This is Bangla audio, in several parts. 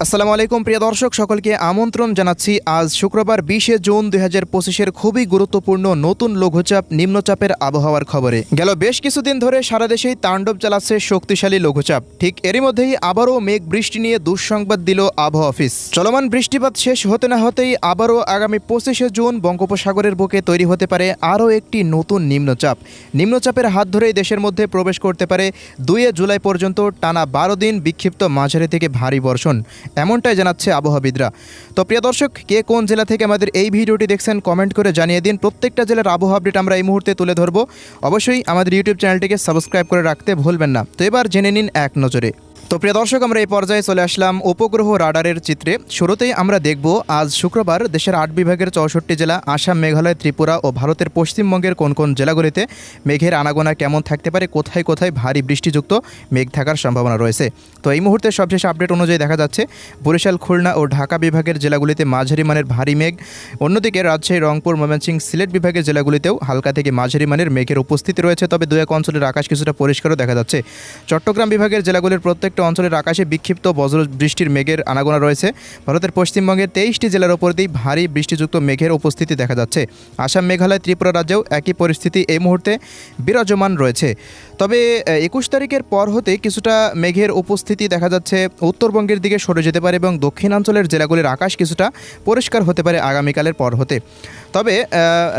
আসসালামু আলাইকুম প্রিয় দর্শক, সকলকে আমন্ত্রণ জানাচ্ছি আজ শুক্রবার 20শে জুন 2025-এর খুবই গুরুত্বপূর্ণ নতুন লঘুচাপ নিম্নচাপের আবহাওয়ার খবরে। গেল বেশ কিছুদিন ধরে সারা দেশেই তাণ্ডব চালাচ্ছে শক্তিশালী লঘুচাপ। ঠিক এরই মধ্যেই আবারও মেঘ বৃষ্টি নিয়ে দুঃসংবাদ দিল আবহাওয়া অফিস। চলমান বৃষ্টিপাত শেষ হতে না হতেই আবারও আগামী 25শে জুন বঙ্গোপসাগরের বুকে তৈরি হতে পারে আরও একটি নতুন নিম্নচাপ। নিম্নচাপের হাত ধরেই দেশের মধ্যে প্রবেশ করতে পারে 2 জুলাই পর্যন্ত টানা 12 দিন বিক্ষিপ্ত মাঝারি থেকে ভারী বর্ষণ, এমনটাই জানাচ্ছে আবহাওয়াবিদরা। তো প্রিয় দর্শক, কে কোন জেলা থেকে আমাদের এই ভিডিওটি দেখছেন কমেন্ট করে জানিয়ে দিন। প্রত্যেকটা জেলার আবহাওয়া আপডেট আমরা এই মুহূর্তে তুলে ধরবো। অবশ্যই আমাদের ইউটিউব চ্যানেলটিকে সাবস্ক্রাইব করে রাখতে ভুলবেন না। তো এবার জেনে নিন এক নজরে। তো প্রিয় দর্শক, আমরা এই পর্যায়ে চলে আসলাম উপগ্রহ রাডারের চিত্রে। শুরুতেই আমরা দেখব আজ শুক্রবার দেশের 8 বিভাগের 64 জেলা, আসাম, মেঘালয়, ত্রিপুরা ও ভারতের পশ্চিমবঙ্গের কোন কোন জেলাগুলিতে মেঘের আনাগোনা কেমন থাকতে পারে, কোথায় কোথায় ভারী বৃষ্টিযুক্ত মেঘ থাকার সম্ভাবনা রয়েছে। তো এই মুহূর্তে সবশেষ আপডেট অনুযায়ী দেখা যাচ্ছে বরিশাল, খুলনা ও ঢাকা বিভাগের জেলাগুলিতে মাঝারি মানের ভারী মেঘ। অন্যদিকে রাজশাহী, রংপুর, ময়মনসিংহ, সিলেট বিভাগের জেলাগুলিতেও হালকা থেকে মাঝারি মানের মেঘের উপস্থিতি রয়েছে, তবে দু এক অঞ্চলের আকাশ কিছুটা পরিষ্কারও দেখা যাচ্ছে। চট্টগ্রাম বিভাগের জেলাগুলির প্রত্যেকটা অঞ্চলের আকাশে বিক্ষিপ্ত বজ্র বৃষ্টির মেঘের আনাগোনা রয়েছে। ভারতের পশ্চিমবঙ্গের 23টি জেলার ওপর দিয়ে ভারী বৃষ্টিযুক্ত মেঘের উপস্থিতি দেখা যাচ্ছে। আসাম, মেঘালয়, ত্রিপুরা রাজ্যেও একই পরিস্থিতি এই মুহূর্তে বিরাজমান রয়েছে। তবে 21 তারিখের পর হতে কিছুটা মেঘের উপস্থিতি দেখা যাচ্ছে উত্তরবঙ্গের দিকে সরে যেতে পারে এবং দক্ষিণাঞ্চলের জেলাগুলির আকাশ কিছুটা পরিষ্কার হতে পারে আগামীকালের পর হতে। তবে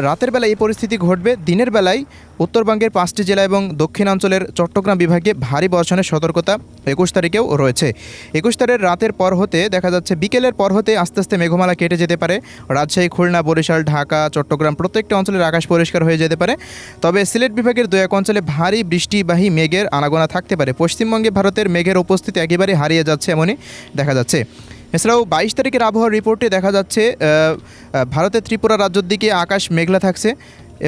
রাতের বেলায় এই পরিস্থিতি ঘটবে। দিনের বেলায় উত্তরবঙ্গের 5টি জেলা এবং দক্ষিণাঞ্চলের চট্টগ্রাম বিভাগে ভারী বর্ষণের সতর্কতা 21 তারিখেও রয়েছে। 21 তারিখের রাতের পর হতে দেখা যাচ্ছে বিকেলের পর হতে আস্তে আস্তে মেঘমালা কেটে যেতে পারে। রাজশাহী, খুলনা, বরিশাল, ঢাকা, চট্টগ্রাম প্রত্যেকটা অঞ্চলের আকাশ পরিষ্কার হয়ে যেতে পারে। তবে সিলেট বিভাগের 2 এক অঞ্চলে ভারী বৃষ্টিবাহী মেঘের আনাগোনা থাকতে পারে। পশ্চিমবঙ্গে ভারতের মেঘের উপস্থিতি একেবারে হারিয়ে যাচ্ছে এমনই দেখা যাচ্ছে। এছাড়াও 22 তারিখের আবহাওয়ার রিপোর্টে দেখা যাচ্ছে ভারতের ত্রিপুরা রাজ্যের দিকে আকাশ মেঘলা থাকছে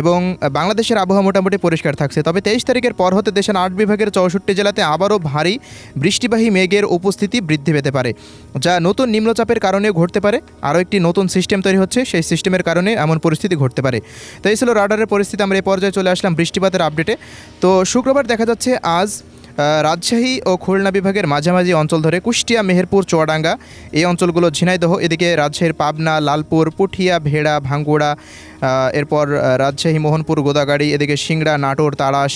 এবং বাংলাদেশের আবহাওয়া মোটামুটি পরিষ্কার থাকছে। তবে 23 তারিখের পর হতে দেশের 8 বিভাগের 64 জেলাতে আবারও ভারী বৃষ্টিবাহী মেঘের উপস্থিতি বৃদ্ধি পেতে পারে, যা নতুন নিম্নচাপের কারণেও ঘটতে পারে। আরও একটি নতুন সিস্টেম তৈরি হচ্ছে, সেই সিস্টেমের কারণে এমন পরিস্থিতি ঘটতে পারে। তো এই ছিল রাডারের পরিস্থিতি। আমরা এই পর্যায়ে চলে আসলাম বৃষ্টিপাতের আপডেটে। তো শুক্রবার দেখা যাচ্ছে আজ রাজশাহী ও খুলনা বিভাগের মাঝামাঝি অঞ্চল ধরে কুষ্টিয়া, মেহেরপুর, চুয়াডাঙ্গা এই অঞ্চলগুলো, ঝিনাইদহ, এদিকে রাজশাহীর পাবনা, লালপুর, পুঠিয়া, ভেড়া, ভাঙ্গুড়া, এরপর রাজশাহী, মোহনপুর, গোদাগাড়ি, এদিকে সিংড়া, নাটোর, তাড়াশ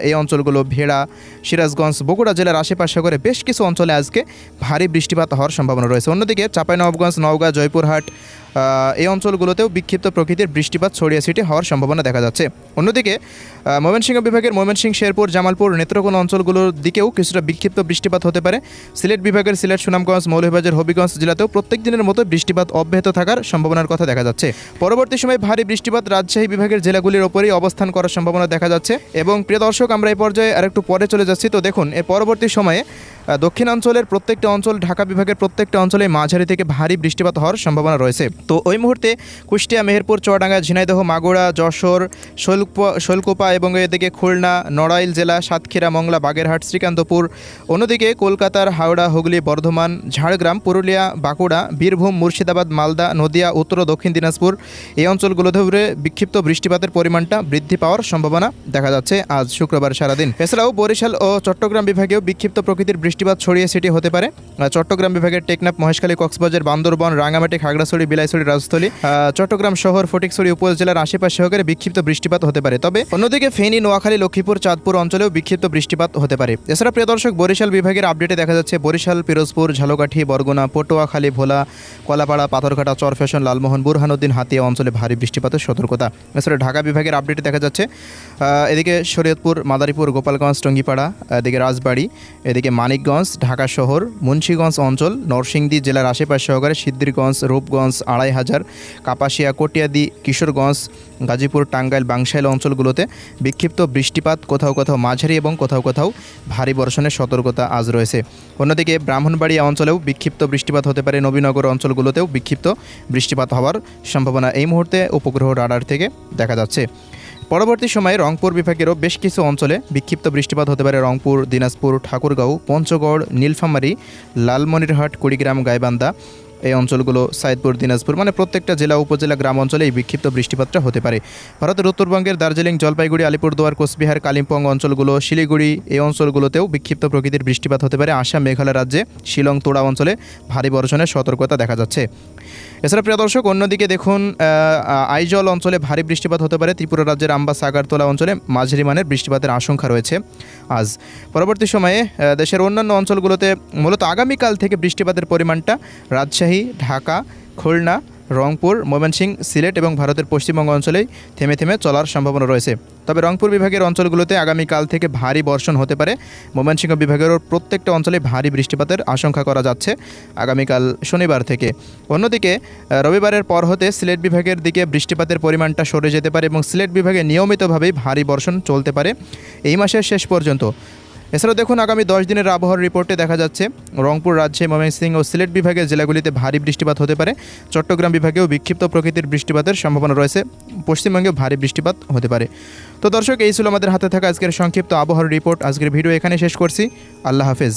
এই অঞ্চলগুলো, ভেড়া, সিরাজগঞ্জ, বগুড়া জেলার আশেপাশে করে বেশ কিছু অঞ্চলে আজকে ভারী বৃষ্টিপাত হওয়ার সম্ভাবনা রয়েছে। অন্যদিকে চাঁপাইনবাবগঞ্জ, নওগাঁ, জয়পুরহাট এই অঞ্চলগুলোতেও বিক্ষিপ্ত প্রকৃতির বৃষ্টিপাত ছড়িয়ে ছিটিয়ে হওয়ার সম্ভাবনা দেখা যাচ্ছে। অন্যদিকে ময়মনসিংহ বিভাগের ময়মনসিংহ, শেরপুর, জামালপুর, নেত্রকোনা অঞ্চলগুলোর দিকেও কিছুটা বিক্ষিপ্ত বৃষ্টিপাত হতে পারে। সিলেট বিভাগের সিলেট, সুনামগঞ্জ, মৌলভীবাজার, হবিগঞ্জ জেলাতেও প্রত্যেক দিনের মতো বৃষ্টিপাত অব্যাহত থাকার সম্ভাবনার কথা দেখা যাচ্ছে। পরবর্তী সময়ে ভারী বৃষ্টিপাত রাজশাহী বিভাগের জেলাগুলির ওপরেই অবস্থান করার সম্ভাবনা দেখা যাচ্ছে। এবং প্রিয় দর্শক, আমরা এই পর্যায়ে আরেকটু পরে চলে যাচ্ছি। তো দেখুন, এর পরবর্তী সময়ে দক্ষিণাঞ্চলের প্রত্যেকটা অঞ্চল, ঢাকা বিভাগের প্রত্যেকটা অঞ্চলে মাঝারি থেকে ভারী বৃষ্টিপাত হওয়ার সম্ভাবনা রয়েছে। তো ওই মুহূর্তে কুষ্টিয়া, মেহেরপুর, চুয়াডাঙ্গা, ঝিনাইদহ, মাগুরা, যশোর, শৈলকুপা এবং এদিকে খুলনা, নড়াইল জেলা, সাতক্ষীরা, মংলা, বাগেরহাট, শ্রীকান্তপুর, অন্যদিকে কলকাতার হাওড়া, হুগলি, বর্ধমান, ঝাড়গ্রাম, পুরুলিয়া, বাঁকুড়া, বীরভূম, মুর্শিদাবাদ, মালদা, নদিয়া, উত্তর ও দক্ষিণ দিনাজপুর এই অঞ্চলগুলো ধরে বিক্ষিপ্ত বৃষ্টিপাতের পরিমাণটা বৃদ্ধি পাওয়ার সম্ভাবনা দেখা যাচ্ছে আজ শুক্রবার সারাদিন। এছাড়াও বরিশাল ও চট্টগ্রাম বিভাগেও বিক্ষিপ্ত প্রকৃতির বৃষ্টিপাত ছড়িয়ে ছিটিয়ে হতে পারে। চট্টগ্রাম বিভাগের টেকনাফ, মহেশখালী, কক্সবাজার, বান্দরবান, রাঙ্গামাটি, খাগড়াছড়ি, বিলাইছড়ি, রাজস্থলী, চট্টগ্রাম শহর, ফটিকছড়ি উপজেলার আশেপাশে সহকারে বিক্ষিপ্ত বৃষ্টিপাত হতে পারে। তবে অন্যদিকে ফেনী, নোয়াখালী, লক্ষ্মীপুর, চাঁদপুর অঞ্চলেও বিক্ষিপ্ত বৃষ্টিপাত হতে পারে। এছাড়া প্রিয় দর্শক, বরিশাল বিভাগের আপডেটে দেখা যাচ্ছে বরিশাল, পিরোজপুর, ঝালকাঠি, বরগুনা, পটুয়াখালী, ভোলা, কলাপাড়া, পাথরঘাটা, চরফ্যাশন, লালমোহন, বুরহানুদ্দিন, হাতিয়া অঞ্চলে ভারী বৃষ্টিপাতের সতর্কতা। এছাড়া ঢাকা বিভাগের আপডেটে দেখা যাচ্ছে এদিকে শরীয়তপুর, মাদারীপুর, গোপালগঞ্জ, টঙ্গিপাড়া, এদিকে রাজবাড়ী, এদিকে মানিকগঞ্জ, ঢাকা শহর, মুন্সিগঞ্জ অঞ্চল, নরসিংদী জেলার আশেপাশে সহকারে সিদ্ধিরগঞ্জ, রূপগঞ্জ, আড়াইহাজার, কাপাসিয়া, কটিয়াদি, কিশোরগঞ্জ, গাজীপুর, টাঙ্গাইল, বাংশাইল অঞ্চলগুলোতে বিক্ষিপ্ত বৃষ্টিপাত, কোথাও কোথাও মাঝারি এবং কোথাও কোথাও ভারী বর্ষণের সতর্কতা আজ রয়েছে। অন্যদিকে ব্রাহ্মণবাড়িয়া অঞ্চলেও বিক্ষিপ্ত বৃষ্টিপাত হতে পারে। নবীনগর অঞ্চলগুলোতেও বিক্ষিপ্ত বৃষ্টিপাত হওয়ার সম্ভাবনা এই মুহূর্তে উপগ্রহ রাডার থেকে দেখা যাচ্ছে। পরবর্তী সময়ে রংপুর বিভাগেরও বেশ কিছু অঞ্চলে বিক্ষিপ্ত বৃষ্টিপাত হতে পারে। রংপুর, দিনাজপুর, ঠাকুরগাঁও, পঞ্চগড়, নীলফামারী, লালমনিরহাট, কুড়িগ্রাম, গাইবান্ধা, এই অঞ্চলগুলো সাইদপুর, দিনাজপুর মানে প্রত্যেকটা জেলা, উপজেলা, গ্রাম অঞ্চলে এই বিক্ষিপ্ত বৃষ্টিপাতটা হতে পারে। ভারতের উত্তরবঙ্গের দার্জিলিং, জলপাইগুড়ি, আলিপুরদুয়ার, কোচবিহার, কালিম্পং অঞ্চলগুলো, শিলিগুড়ি এই অঞ্চলগুলোতেও বিক্ষিপ্ত প্রকৃতির বৃষ্টিপাত হতে পারে। আসাম, মেঘালয় রাজ্যে শিলং, তোড়া অঞ্চলে ভারী বর্ষণের সতর্কতা দেখা যাচ্ছে। এছাড়া প্রিয় দর্শক, অন্যদিকে দেখুন আইজল অঞ্চলে ভারী বৃষ্টিপাত হতে পারে। ত্রিপুরা রাজ্যের আম্বাস, আগারতলা অঞ্চলে মাঝারি মানের বৃষ্টিপাতের আশঙ্কা রয়েছে আজ। পরবর্তী সময়ে দেশের অন্যান্য অঞ্চলগুলোতে মূলত আগামীকাল থেকে বৃষ্টিপাতের পরিমাণটা রাজশাহী, ঢাকা, খুলনা, রংপুর, ময়মনসিংহ, সিলেট এবং ভারতের পশ্চিমবঙ্গ অঞ্চলেই থেমে থেমে চলার সম্ভাবনা রয়েছে। তবে রংপুর বিভাগের অঞ্চলগুলোতে আগামীকাল থেকে ভারী বর্ষণ হতে পারে। ময়মনসিংহ বিভাগেরও প্রত্যেকটা অঞ্চলে ভারী বৃষ্টিপাতের আশঙ্কা করা যাচ্ছে আগামীকাল শনিবার থেকে। অন্যদিকে রবিবারের পর হতে সিলেট বিভাগের দিকে বৃষ্টিপাতের পরিমাণটা সরে যেতে পারে এবং সিলেট বিভাগে নিয়মিতভাবেই ভারী বর্ষণ চলতে পারে এই মাসের শেষ পর্যন্ত। এছাড়াও দেখুন আগামী 10 দিনের আবহাওয়ার রিপোর্টে দেখা যাচ্ছে রংপুর, রাজশাহী, ময়মনসিংহ ও সিলেট বিভাগের জেলাগুলিতে ভারী বৃষ্টিপাত হতে পারে। চট্টগ্রাম বিভাগেও বিক্ষিপ্ত প্রকৃতির বৃষ্টিপাতের সম্ভাবনা রয়েছে। পশ্চিমবঙ্গেও ভারী বৃষ্টিপাত হতে পারে। তো দর্শক, এই ছিল আমাদের হাতে থাকা আজকের সংক্ষিপ্ত আবহাওয়ার রিপোর্ট। আজকের ভিডিও এখানে শেষ করছি। আল্লাহ হাফেজ।